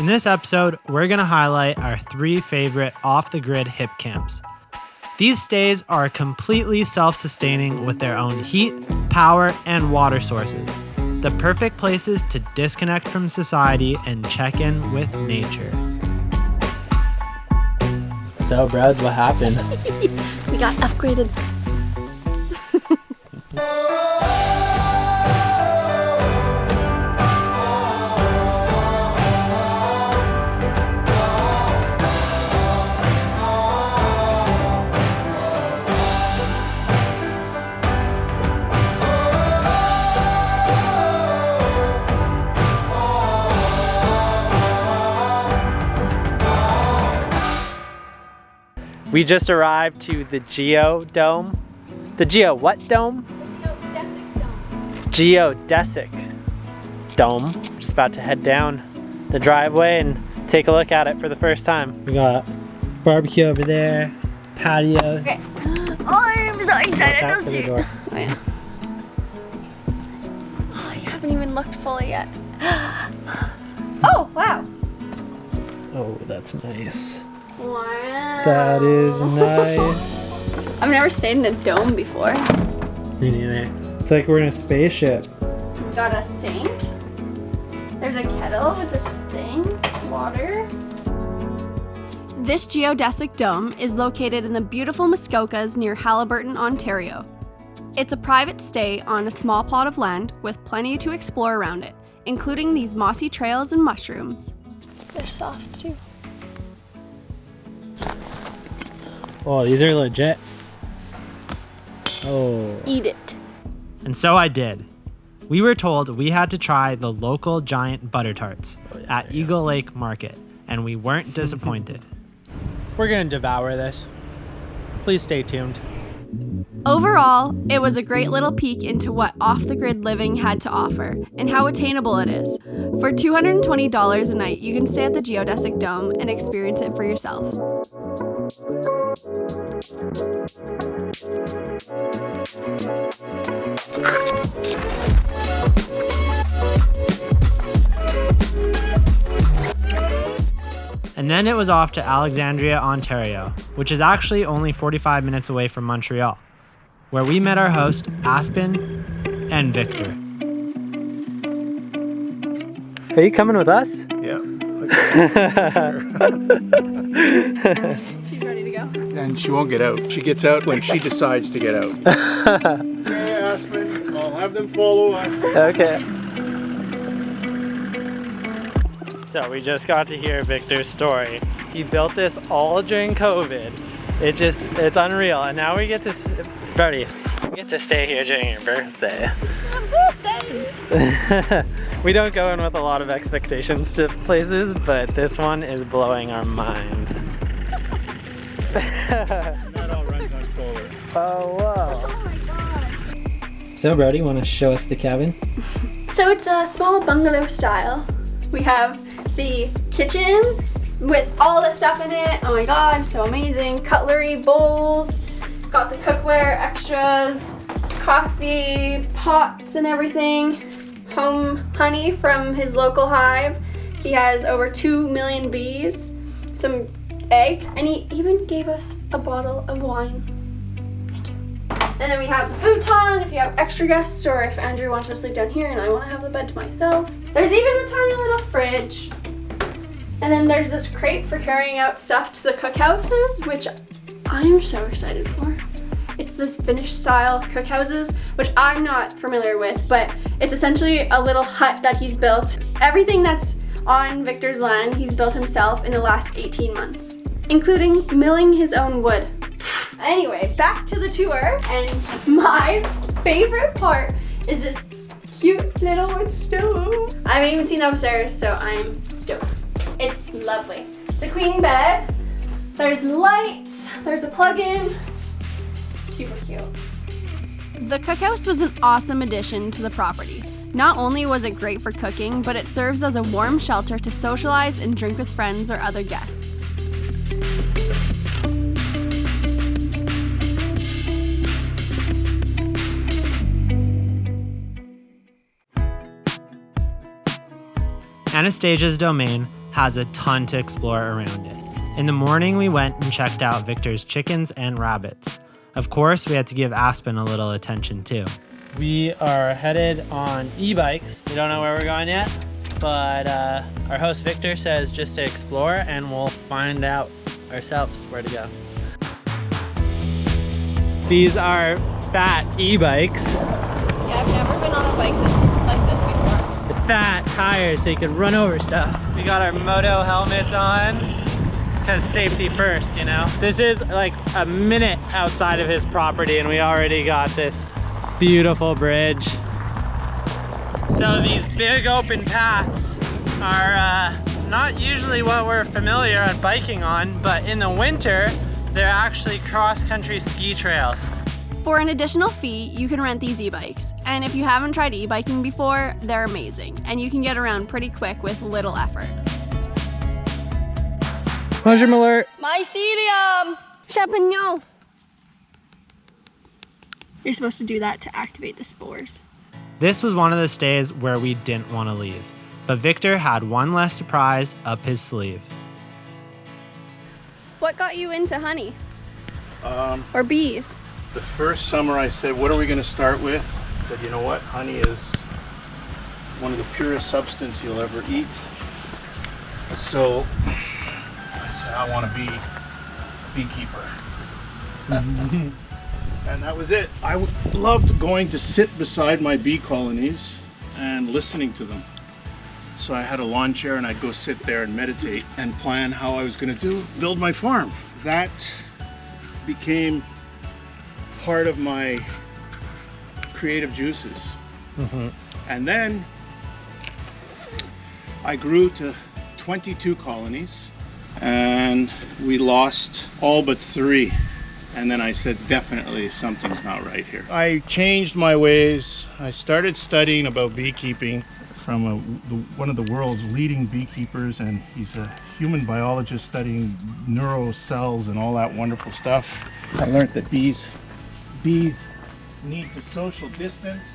In this episode, we're going to highlight our 3 favorite off-the-grid hip camps. These stays are completely self-sustaining with their own heat, power, and water sources. The perfect places to disconnect from society and check in with nature. So, Brods, what happened? We got upgraded. We just arrived to the Dome. The Geo what dome? Geodesic Dome. Just about to head down the driveway and take a look at it for the first time. We got barbecue over there, patio. Okay. Oh, I'm so excited to see. Oh, yeah. Oh, I haven't even looked fully yet. Oh, wow. Oh, that's nice. Wow. That is nice. I've never stayed in a dome before. Me neither. It's like we're in a spaceship. We've got a sink. There's a kettle with this thing, water. This geodesic dome is located in the beautiful Muskokas near Haliburton, Ontario. It's a private stay on a small plot of land with plenty to explore around it, including these mossy trails and mushrooms. They're soft too. Oh, these are legit. Oh. Eat it. And so I did. We were told we had to try the local giant butter tarts at Eagle Lake Market, and we weren't disappointed. We're gonna devour this. Please stay tuned. Overall, it was a great little peek into what off-the-grid living had to offer and how attainable it is. For $220 a night, you can stay at the Geodesic Dome and experience it for yourself. And then it was off to Alexandria, Ontario, which is actually only 45 minutes away from Montreal, where we met our host, Aspen and Victor. Are you coming with us? Yeah. She's ready to go. And she won't get out. She gets out when she decides to get out. Okay, Aspen, I'll have them follow us. Okay. So we just got to hear Victor's story. He built this all during COVID. It's unreal. And now we get to, Brodie, we get to stay here during your birthday. It's my birthday! We don't go in with a lot of expectations to places, but this one is blowing our mind. That all runs on solar. Oh, wow. Oh my god. So, Brodie, want to show us the cabin? So it's a small bungalow style. We have the kitchen with all the stuff in it. Oh my god, so amazing. Cutlery, bowls, got the cookware, extras, coffee, pots and everything. Home honey from his local hive. He has over 2 million bees, some eggs, and he even gave us a bottle of wine. Thank you. And then we have the futon if you have extra guests or if Andrew wants to sleep down here and I want to have the bed to myself. There's even the tiny little fridge. And then there's this crate for carrying out stuff to the cookhouses, which I'm so excited for. It's this Finnish style cookhouses, which I'm not familiar with, but it's essentially a little hut that he's built. Everything that's on Victor's land, he's built himself in the last 18 months, including milling his own wood. Anyway, back to the tour, and my favorite part is this cute little wood stove. I haven't even seen it upstairs, so I'm stoked. It's lovely. It's a queen bed. There's lights. There's a plug-in. Super cute. The cookhouse was an awesome addition to the property. Not only was it great for cooking, but it serves as a warm shelter to socialize and drink with friends or other guests. Anastasia's domain has a ton to explore around it. In the morning, we went and checked out Victor's chickens and rabbits. Of course, we had to give Aspen a little attention too. We are headed on e-bikes. We don't know where we're going yet, but our host Victor says just to explore, and we'll find out ourselves where to go. These are fat e-bikes. Yeah, I've never been on a bike like this before. Fat tires so you can run over stuff. We got our moto helmets on because safety first, you know. This is like a minute outside of his property and we already got this beautiful bridge. So these big open paths are not usually what we're familiar at biking on, but in the winter, they're actually cross-country ski trails. For an additional fee, you can rent these e-bikes. And if you haven't tried e-biking before, they're amazing. And you can get around pretty quick with little effort. Mushroom alert. Mycelium! Champignon! You're supposed to do that to activate the spores. This was one of the stays where we didn't want to leave, but Victor had one less surprise up his sleeve. What got you into honey? Or bees? The first summer I said, what are we going to start with? I said, you know what? Honey is one of the purest substances you'll ever eat. So I said, I want to be beekeeper. And that was it. I loved going to sit beside my bee colonies and listening to them. So I had a lawn chair and I'd go sit there and meditate and plan how I was going to build my farm. That became part of my creative juices. And then I grew to 22 colonies and we lost all but 3. And then I said, definitely something's not right here. I changed my ways. I started studying about beekeeping from one of the world's leading beekeepers, and he's a human biologist studying neurocells and all that wonderful stuff. I learned that bees need to social distance.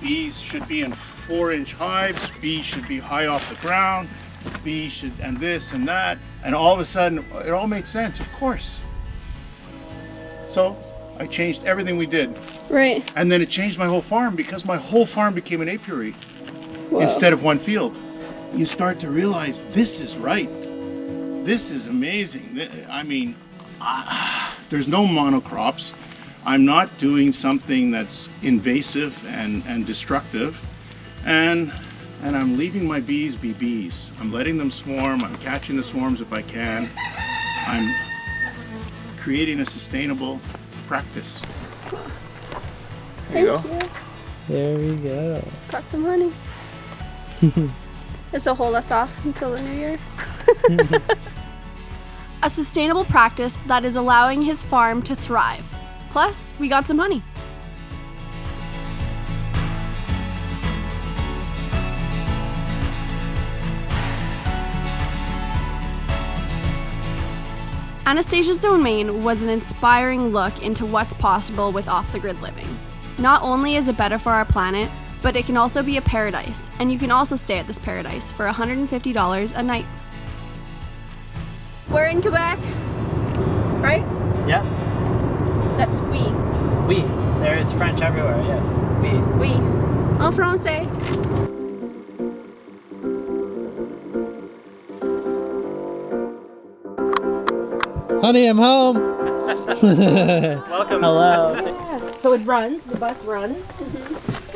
Bees should be in 4-inch hives. Bees should be high off the ground. Bees should, and this and that. And all of a sudden, it all made sense, of course. So I changed everything we did. Right. And then it changed my whole farm because my whole farm became an apiary. Whoa. Instead of one field. You start to realize this is right. This is amazing. I mean, there's no monocrops. I'm not doing something that's invasive and destructive. And I'm leaving my bees be bees. I'm letting them swarm. I'm catching the swarms if I can. I'm creating a sustainable practice. There you go. There we go. Got some honey. This will hold us off until the new year. A sustainable practice that is allowing his farm to thrive. Plus, we got some honey. Anastasia's domain was an inspiring look into what's possible with off-the-grid living. Not only is it better for our planet, but it can also be a paradise, and you can also stay at this paradise for $150 a night. We're in Quebec, right? Yeah. That's we. Oui. There is French everywhere, yes. Oui. Oui. En français. Honey, I'm home. Welcome. Hello. So it runs, the bus runs,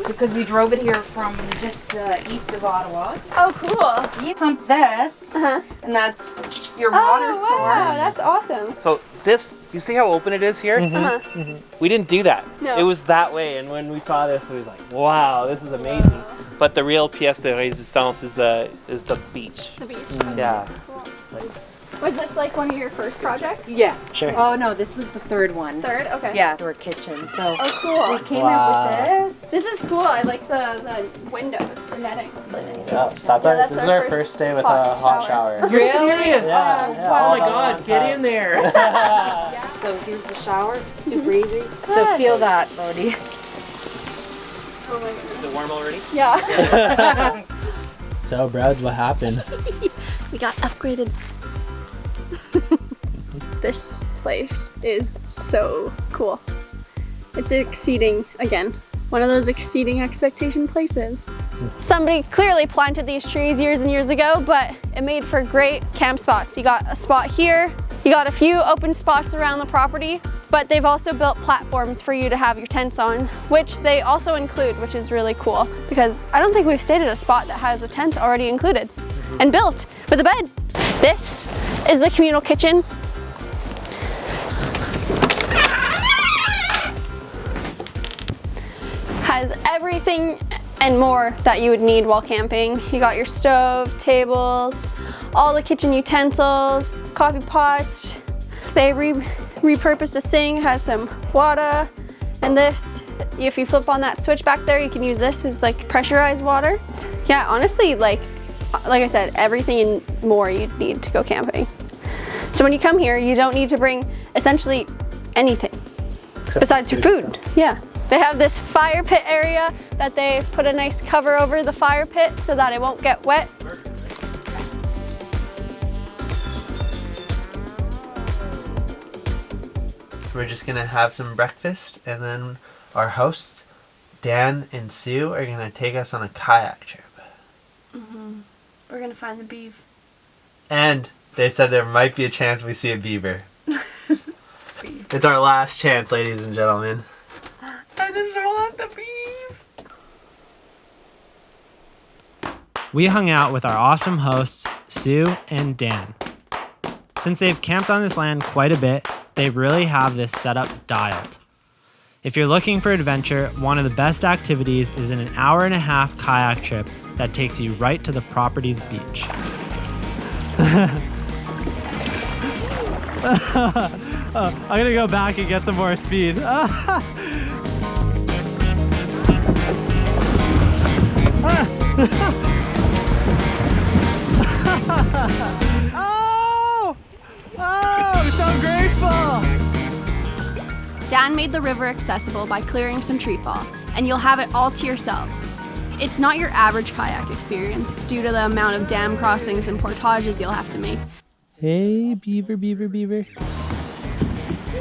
because we drove it here from just east of Ottawa. Oh, cool. You pump this, and that's your water source. Wow, that's awesome. So this, you see how open it is here? We didn't do that. No. It was that way, and when we saw this, we was like, wow, this is amazing. But the real pièce de résistance is the beach. The beach. Yeah. Cool. Was this like one of your first projects? Yes. Sure. Oh no, this was the third one. Third? Okay. Yeah, our kitchen. So Oh, cool. we came up with this. This is cool. I like the windows, the netting. Yeah, That's this is our first day with a hot shower. You're serious? Yeah. Wow. Oh my God, get in there. So here's the shower. It's super easy. So feel that, Brodie. Oh my goodness. Is it warm already? Yeah. So, Brods, what happened? We got upgraded. This place is so cool. It's exceeding, again, one of those exceeding expectation places. Somebody clearly planted these trees years and years ago, but it made for great camp spots. You got a spot here, you got a few open spots around the property, but they've also built platforms for you to have your tents on, which they also include, which is really cool, because I don't think we've stayed at a spot that has a tent already included and built with a bed. This is the communal kitchen. Has everything and more that you would need while camping. You got your stove, tables, all the kitchen utensils, coffee pots. They repurposed a sink, has some water, and this, if you flip on that switch back there, you can use this as like pressurized water. Yeah, honestly, like I said, everything and more you'd need to go camping. So when you come here, you don't need to bring essentially anything besides your food. Yeah. They have this fire pit area that they put a nice cover over the fire pit so that it won't get wet. We're just gonna have some breakfast, and then our hosts, Dan and Sue, are gonna take us on a kayak trip. We're gonna find the beef. And they said there might be a chance we see a beaver. It's our last chance, ladies and gentlemen. I just want the beef. We hung out with our awesome hosts, Sue and Dan. Since they've camped on this land quite a bit, they really have this setup dialed. If you're looking for adventure, one of the best activities is an 1.5-hour kayak trip that takes you right to the property's beach. I'm gonna go back and get some more speed. Oh, so graceful! Dan made the river accessible by clearing some tree fall, and you'll have it all to yourselves. It's not your average kayak experience due to the amount of dam crossings and portages you'll have to make. Hey, beaver, beaver, beaver.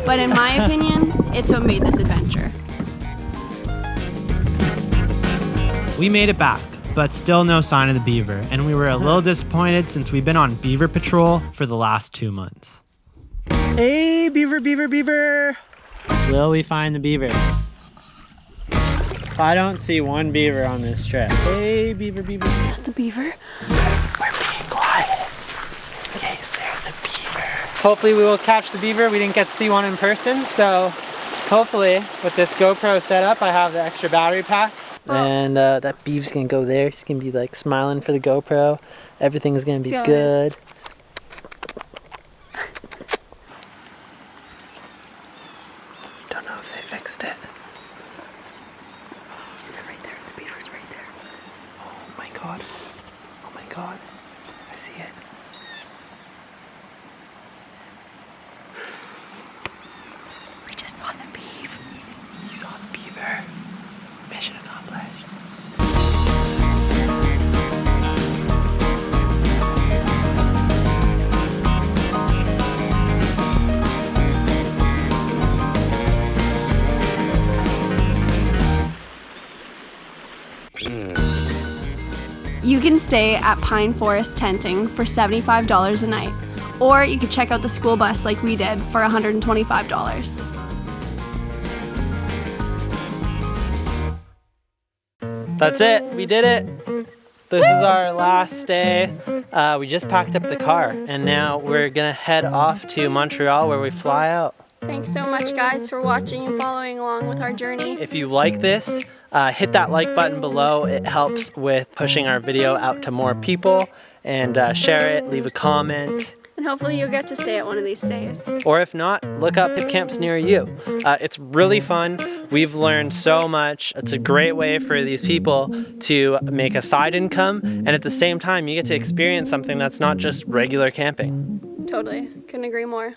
But in my opinion, it's what made this adventure. We made it back, but still no sign of the beaver, and we were a little disappointed since we've been on beaver patrol for the last 2 months. Hey, beaver, beaver, beaver! Will we find the beaver? I don't see one beaver on this trip. Hey, beaver, beaver. Is that the beaver? We're being quiet in case there's a beaver. Hopefully we will catch the beaver. We didn't get to see one in person, so hopefully with this GoPro setup, I have the extra battery pack. And that beaver's gonna go there. He's gonna be like smiling for the GoPro. Everything's gonna be good. Don't know if they fixed it. He's right there. The beaver's right there. Oh my god. Oh my god. I see it. We just saw the beef. He saw the beaver. Mission accomplished. You can stay at Pine Forest Tenting for $75 a night, or you could check out the school bus like we did for $125. That's it. We did it. This is our last day. We just packed up the car, and now we're gonna head off to Montreal where we fly out. Thanks so much, guys, for watching and following along with our journey. If you like this, hit that like button below. It helps with pushing our video out to more people, and share it, leave a comment. And hopefully you'll get to stay at one of these stays. Or if not, look up Hipcamps near you. It's really fun. We've learned so much. It's a great way for these people to make a side income, and at the same time, you get to experience something that's not just regular camping. Totally. Couldn't agree more.